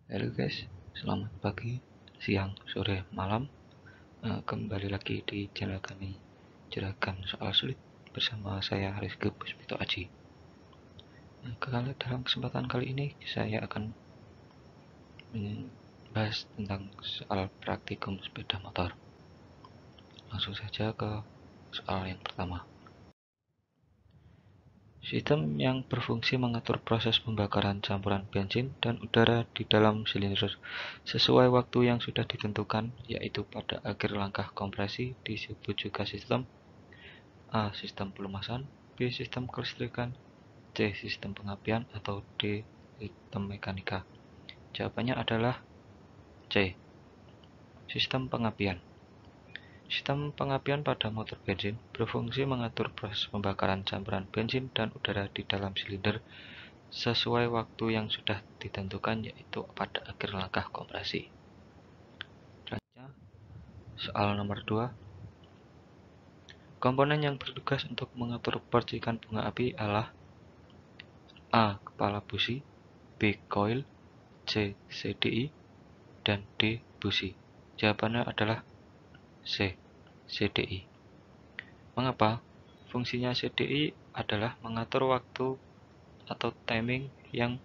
Halo guys, selamat pagi, siang, sore, malam. Kembali lagi di channel kami, Juragan Soal Sulit, bersama saya Rizky Puspito Aji. Dalam kesempatan kali ini saya akan membahas tentang soal praktikum sepeda motor. Langsung saja ke soal yang pertama. Sistem yang berfungsi mengatur proses pembakaran campuran bensin dan udara di dalam silinder sesuai waktu yang sudah ditentukan, yaitu pada akhir langkah kompresi, disebut juga sistem A. Sistem pelumasan, B. Sistem kelistrikan, C. Sistem pengapian, atau D. Sistem mekanika. Jawabannya adalah C. Sistem pengapian. Sistem pengapian pada motor bensin berfungsi mengatur proses pembakaran campuran bensin dan udara di dalam silinder sesuai waktu yang sudah ditentukan, yaitu pada akhir langkah kompresi. Selanjutnya, soal nomor 2. Komponen yang bertugas untuk mengatur percikan bunga api adalah A. Kepala busi, B. Koil, C. CDI, dan D. Busi. Jawabannya adalah C. CDI. Mengapa? Fungsinya CDI adalah mengatur waktu atau timing yang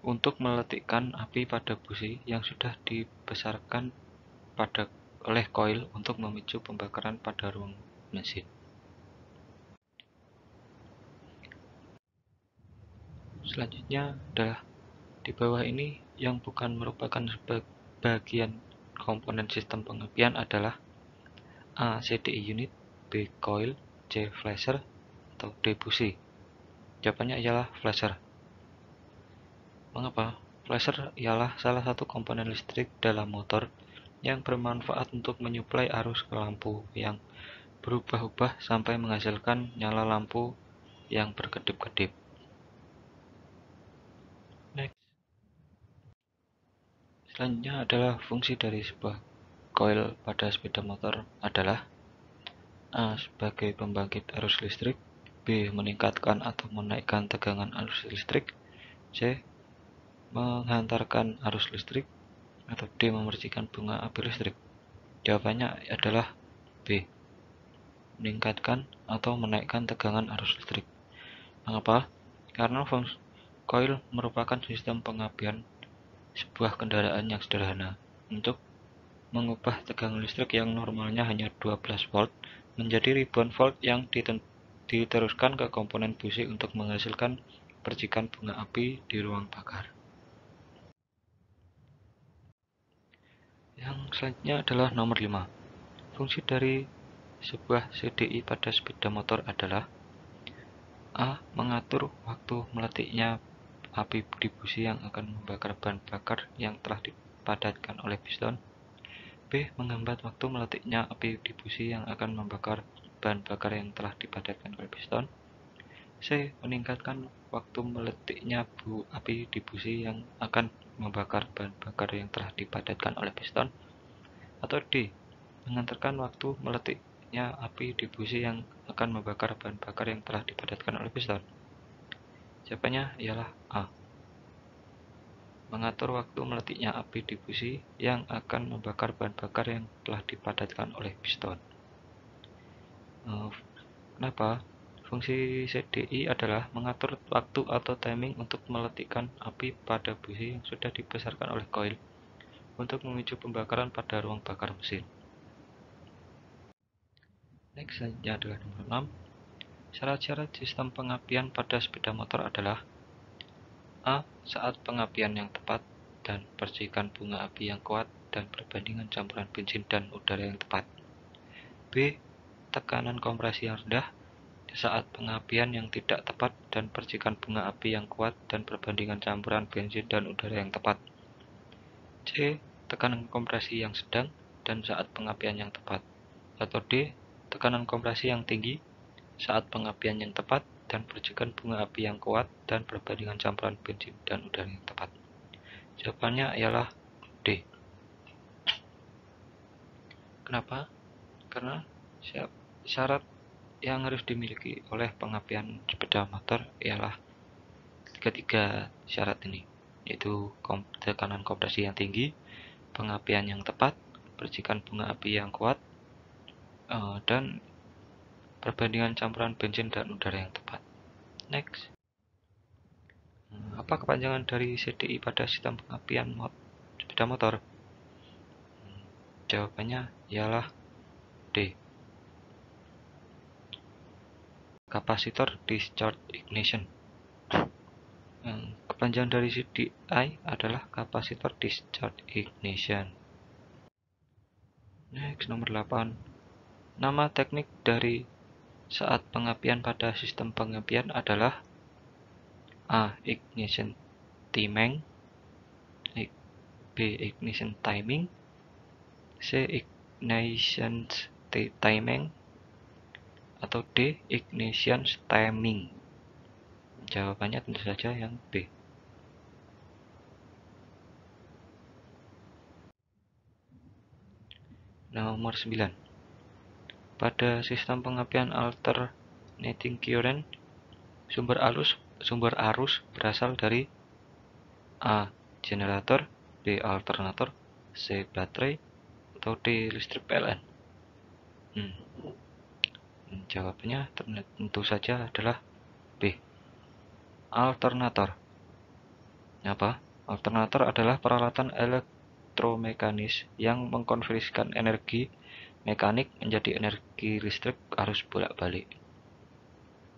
untuk meletikkan api pada busi yang sudah dibesarkan oleh koil untuk memicu pembakaran pada ruang mesin. Selanjutnya adalah di bawah ini yang bukan merupakan bagian komponen sistem pengapian adalah A. CDI unit, B. Coil, C. Flasher, atau D. Busi. Jawabannya ialah flasher. Mengapa? Flasher ialah salah satu komponen listrik dalam motor yang bermanfaat untuk menyuplai arus ke lampu yang berubah-ubah sampai menghasilkan nyala lampu yang berkedip-kedip. Next. Selanjutnya adalah fungsi dari sebuah coil pada sepeda motor adalah A. Sebagai pembangkit arus listrik, B. Meningkatkan atau menaikkan tegangan arus listrik, C. Menghantarkan arus listrik, atau D. Memercikan bunga api listrik. Jawabannya adalah B. Meningkatkan atau menaikkan tegangan arus listrik. Mengapa? Karena coil merupakan sistem pengapian sebuah kendaraan yang sederhana untuk mengubah tegangan listrik yang normalnya hanya 12 volt menjadi ribuan volt yang diteruskan ke komponen busi untuk menghasilkan percikan bunga api di ruang bakar. Yang selanjutnya adalah nomor 5. Fungsi dari sebuah CDI pada sepeda motor adalah A. Mengatur waktu meletiknya api di busi yang akan membakar bahan bakar yang telah dipadatkan oleh piston, B. Menghambat waktu meletiknya api di busi yang akan membakar bahan bakar yang telah dipadatkan oleh piston, C. Meningkatkan waktu meletiknya api di busi yang akan membakar bahan bakar yang telah dipadatkan oleh piston, atau D. Mengantarkan waktu meletiknya api di busi yang akan membakar bahan bakar yang telah dipadatkan oleh piston. Jawabannya ialah A. Mengatur waktu meletiknya api di busi yang akan membakar bahan bakar yang telah dipadatkan oleh piston. Kenapa? Fungsi CDI adalah mengatur waktu atau timing untuk meletikkan api pada busi yang sudah dibesarkan oleh koil untuk memicu pembakaran pada ruang bakar mesin. Next, selanjutnya adalah nomor 6. Syarat-syarat sistem pengapian pada sepeda motor adalah A. Saat pengapian yang tepat dan percikan bunga api yang kuat dan perbandingan campuran bensin dan udara yang tepat. B. Tekanan kompresi yang rendah saat pengapian yang tidak tepat dan percikan bunga api yang kuat dan perbandingan campuran bensin dan udara yang tepat. C. Tekanan kompresi yang sedang dan saat pengapian yang tepat. Atau D. Tekanan kompresi yang tinggi saat pengapian yang tepat dan percikan bunga api yang kuat dan perbandingan campuran bensin dan udara yang tepat. Jawabannya ialah D. Kenapa? Karena syarat yang harus dimiliki oleh pengapian sepeda motor ialah ketiga syarat ini. yaitu tekanan kompresi yang tinggi, pengapian yang tepat, percikan bunga api yang kuat, dan perbandingan campuran bensin dan udara yang tepat. Next. Apa kepanjangan dari CDI pada sistem pengapian sepeda motor? Jawabannya ialah D. Kapasitor discharge ignition. Kepanjangan dari CDI adalah kapasitor discharge ignition. Next, nomor 8. Nama teknik dari saat pengapian pada sistem pengapian adalah A. Ignition timing, B. Ignition timing, C. Ignition timing, atau D. Ignition timing. Jawabannya tentu saja yang B. Nomor 9. Pada sistem pengapian alternating current, sumber arus berasal dari A. Generator, B. Alternator, C. Baterai, atau D. Listrik PLN. Jawabannya tentu saja adalah B. Alternator. Apa? Alternator adalah peralatan elektromekanis yang mengkonversikan energi mekanik menjadi energi listrik arus bolak-balik.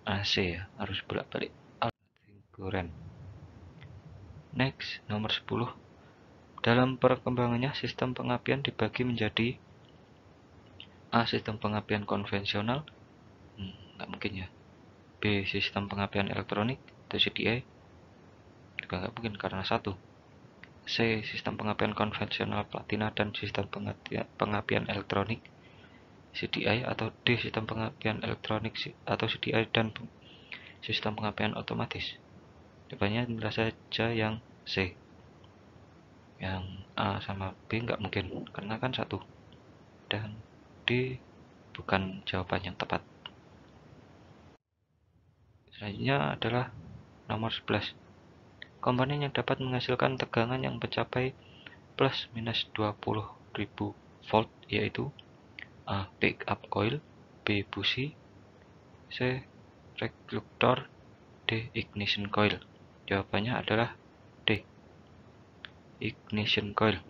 AC ya, arus bolak-balik. Alternating. Next, nomor 10. Dalam perkembangannya, sistem pengapian dibagi menjadi A. Sistem pengapian konvensional. Nggak mungkin ya. B. Sistem pengapian elektronik atau CDI. Juga nggak mungkin karena satu. C. Sistem pengapian konvensional platina dan sistem pengapian elektronik CDI, atau D. Sistem pengapian elektronik atau CDI dan sistem pengapian otomatis. Jawabannya tentu saja yang C. Yang A sama B nggak mungkin karena kan satu, dan D bukan jawaban yang tepat. Selanjutnya adalah nomor 11. Komponen yang dapat menghasilkan tegangan yang mencapai plus minus 20.000 volt yaitu A. Backup coil, B. busi, C. Regulator, D. Ignition coil. Jawabannya adalah D. Ignition coil.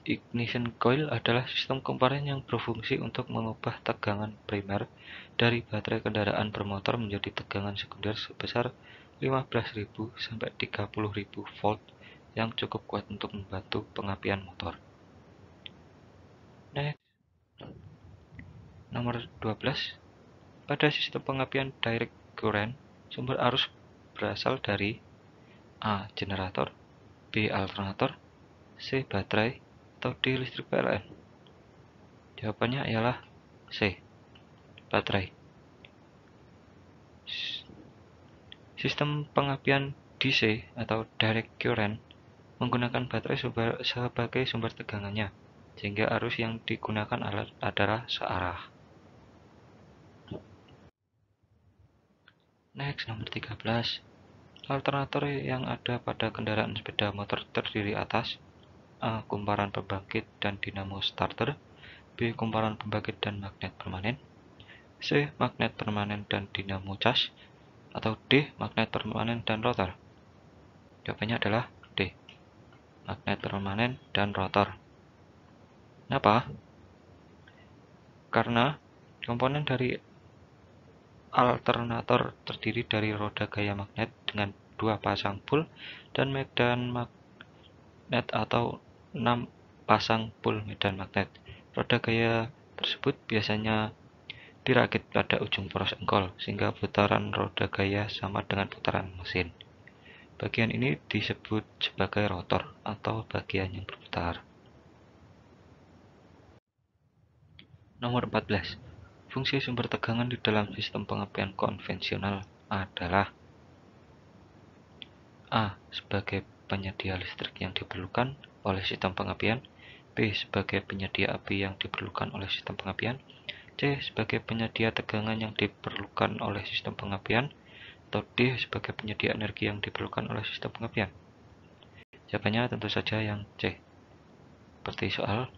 Ignition coil adalah sistem komponen yang berfungsi untuk mengubah tegangan primer dari baterai kendaraan bermotor menjadi tegangan sekunder sebesar 15.000 sampai 30.000 volt yang cukup kuat untuk membantu pengapian motor. Next. Nomor 12. Pada sistem pengapian direct current, sumber arus berasal dari A. Generator, B. Alternator, C. Baterai, atau D. Listrik PLN. Jawabannya ialah C. Baterai. Sistem pengapian DC atau direct current menggunakan baterai sebagai sumber tegangannya, sehingga arus yang digunakan adalah searah. Next, nomor 13. Alternator yang ada pada kendaraan sepeda motor terdiri atas A. Kumparan pembangkit dan dinamo starter, B. Kumparan pembangkit dan magnet permanen, C. Magnet permanen dan dinamo cas, atau D. Magnet permanen dan rotor. Jawabannya adalah D. Magnet permanen dan rotor. Kenapa? Karena komponen dari alternator terdiri dari roda gaya magnet dengan 2 pasang pul dan medan magnet atau 6 pasang pul medan magnet. Roda gaya tersebut biasanya dirakit pada ujung poros engkol, sehingga putaran roda gaya sama dengan putaran mesin. Bagian ini disebut sebagai rotor atau bagian yang berputar. Nomor 14. Fungsi sumber tegangan di dalam sistem pengapian konvensional adalah A. Sebagai penyedia listrik yang diperlukan oleh sistem pengapian, B. Sebagai penyedia api yang diperlukan oleh sistem pengapian, C. Sebagai penyedia tegangan yang diperlukan oleh sistem pengapian, atau D sebagai penyedia energi yang diperlukan oleh sistem pengapian? Jawabannya tentu saja yang C. Seperti soal,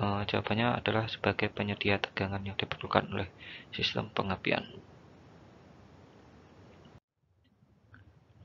jawabannya adalah sebagai penyedia tegangan yang diperlukan oleh sistem pengapian.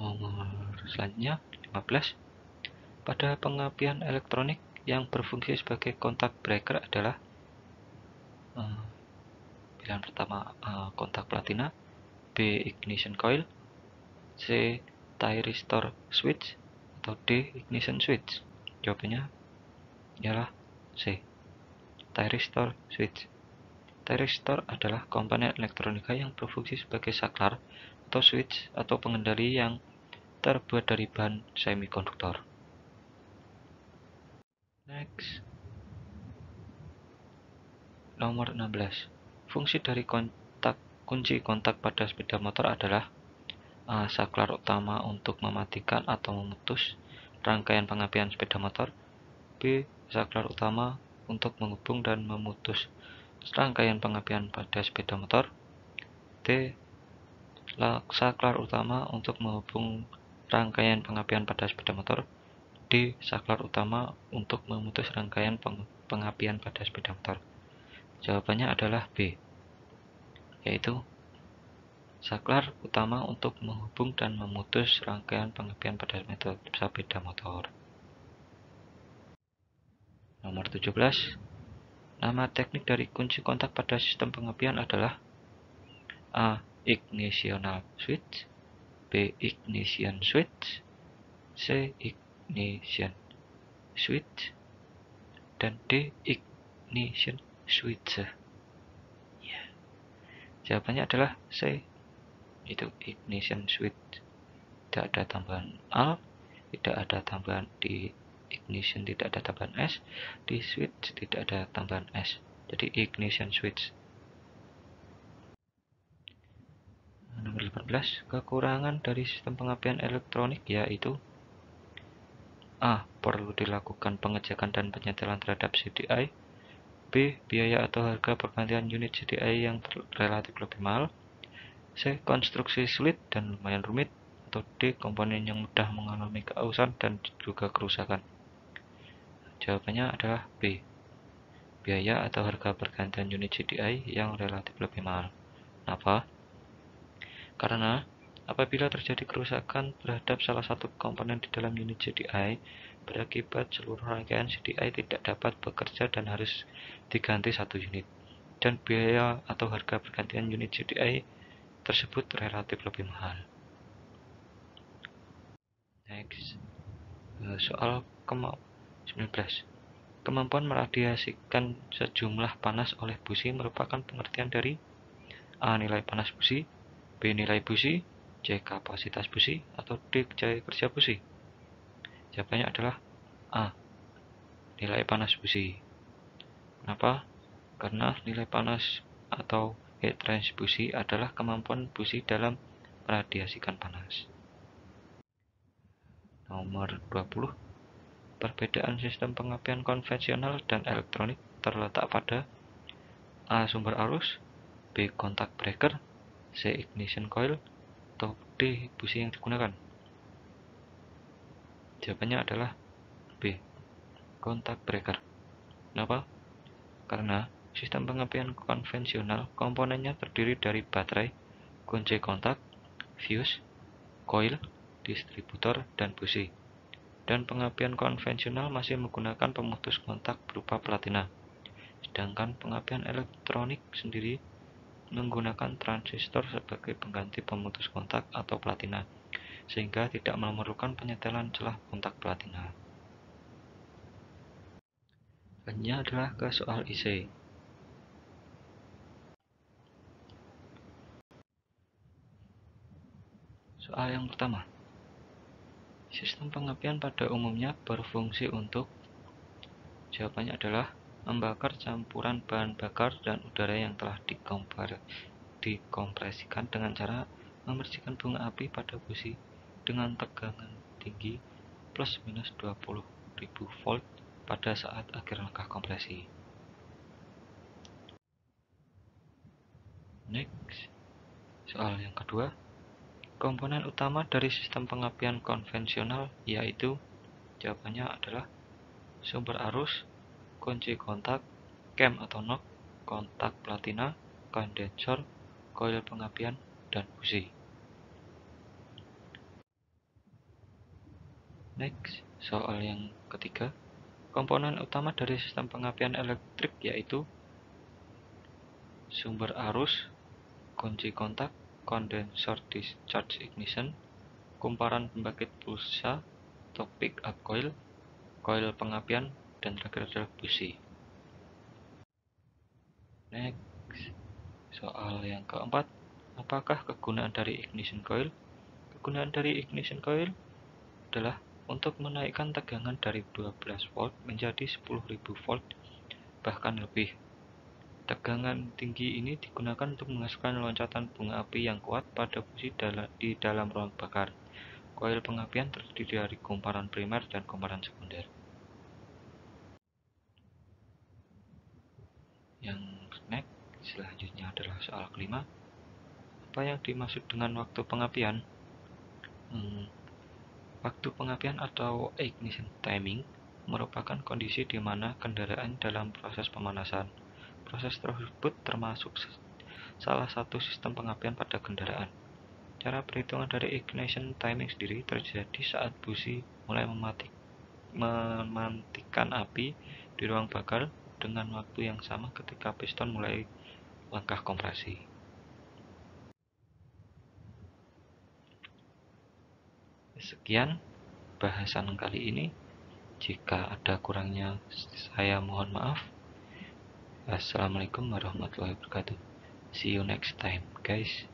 Nomor selanjutnya 15. Pada pengapian elektronik yang berfungsi sebagai kontak breaker adalah pilihan pertama kontak platina, B ignition coil, C thyristor switch, atau D ignition switch. Jawabannya ialah C thyristor switch. Thyristor adalah komponen elektronika yang berfungsi sebagai saklar atau switch atau pengendali yang terbuat dari bahan semikonduktor. Next. Nomor 16. Fungsi dari kunci kontak pada sepeda motor adalah A. Saklar utama untuk mematikan atau memutus rangkaian pengapian sepeda motor, B. Saklar utama untuk menghubung dan memutus rangkaian pengapian pada sepeda motor, D. Saklar utama untuk menghubung rangkaian pengapian pada sepeda motor, D. Saklar utama untuk memutus rangkaian pengapian pada sepeda motor. Jawabannya adalah B, yaitu saklar utama untuk menghubung dan memutus rangkaian pengapian pada sepeda motor. Nomor 17. Nama teknik dari kunci kontak pada sistem pengapian adalah A. Ignitional switch, B. Ignition switch, C. Ignition switch, dan D. Ignition switch. Jawabannya adalah C, itu ignition switch. Tidak ada tambahan A, tidak ada tambahan di ignition, tidak ada tambahan S, di switch tidak ada tambahan S. Jadi ignition switch. Nomor 18. Kekurangan dari sistem pengapian elektronik yaitu A. Perlu dilakukan pengecekan dan penyetelan terhadap CDI, B. Biaya atau harga pergantian unit CDI yang relatif lebih mahal, C. Konstruksi sulit dan lumayan rumit, atau D. Komponen yang mudah mengalami keausan dan juga kerusakan. Jawabannya adalah B. Biaya atau harga pergantian unit CDI yang relatif lebih mahal. Kenapa? Karena apabila terjadi kerusakan terhadap salah satu komponen di dalam unit CDI, berakibat seluruh rangkaian CDI tidak dapat bekerja dan harus diganti satu unit. Dan biaya atau harga pergantian unit CDI tersebut relatif lebih mahal. Next. Soal 19. Kemampuan meradiasikan sejumlah panas oleh busi merupakan pengertian dari A. Nilai panas busi, B. Nilai busi, C. Kapasitas busi, atau D. Gaya kerja busi. Jawabannya adalah A. Nilai panas busi. Kenapa? Karena nilai panas atau heat range busi adalah kemampuan busi dalam meradiasikan panas. Nomor 20. Perbedaan sistem pengapian konvensional dan elektronik terletak pada A. Sumber arus, B. Kontak breaker, C. Ignition coil, atau D. busi yang digunakan. Jawabannya adalah B. Kontak breaker. Kenapa? Karena sistem pengapian konvensional komponennya terdiri dari baterai, kunci kontak, fuse, coil, distributor, dan busi. Dan pengapian konvensional masih menggunakan pemutus kontak berupa platina. Sedangkan pengapian elektronik sendiri menggunakan transistor sebagai pengganti pemutus kontak atau platina, sehingga tidak memerlukan penyetelan celah kontak platina. Selanjutnya adalah ke soal IC. Soal yang pertama. Sistem pengapian pada umumnya berfungsi untuk, jawabannya adalah membakar campuran bahan bakar dan udara yang telah dikompresikan dengan cara memercikan bunga api pada busi dengan tegangan tinggi plus minus 20.000 volt pada saat akhir langkah kompresi. Next, soal yang kedua. Komponen utama dari sistem pengapian konvensional yaitu, jawabannya adalah sumber arus, kunci kontak, cam atau knock, kontak platina, kondensor, koil pengapian, dan busi. Next, soal yang ketiga. Komponen utama dari sistem pengapian elektrik yaitu sumber arus, kunci kontak, kondensor discharge ignition, kumparan pembangkit pulsa atau pick up coil, koil pengapian, dan terakhir adalah busi. Next, soal yang keempat. Apakah kegunaan dari ignition coil? Kegunaan dari ignition coil adalah untuk menaikkan tegangan dari 12 volt menjadi 10.000 volt bahkan lebih. Tegangan tinggi ini digunakan untuk menghasilkan loncatan bunga api yang kuat pada busi di dalam ruang bakar. Koil pengapian terdiri dari kumparan primer dan kumparan sekunder. Yang next, selanjutnya adalah soal kelima. Apa yang dimaksud dengan waktu pengapian? Waktu pengapian atau ignition timing merupakan kondisi di mana kendaraan dalam proses pemanasan. Proses tersebut termasuk salah satu sistem pengapian pada kendaraan. Cara perhitungan dari ignition timing sendiri terjadi saat busi mulai mematikan api di ruang bakar dengan waktu yang sama ketika piston mulai langkah kompresi. Sekian bahasan kali ini. Jika ada kurangnya, saya mohon maaf. Assalamualaikum warahmatullahi wabarakatuh. See you next time, guys.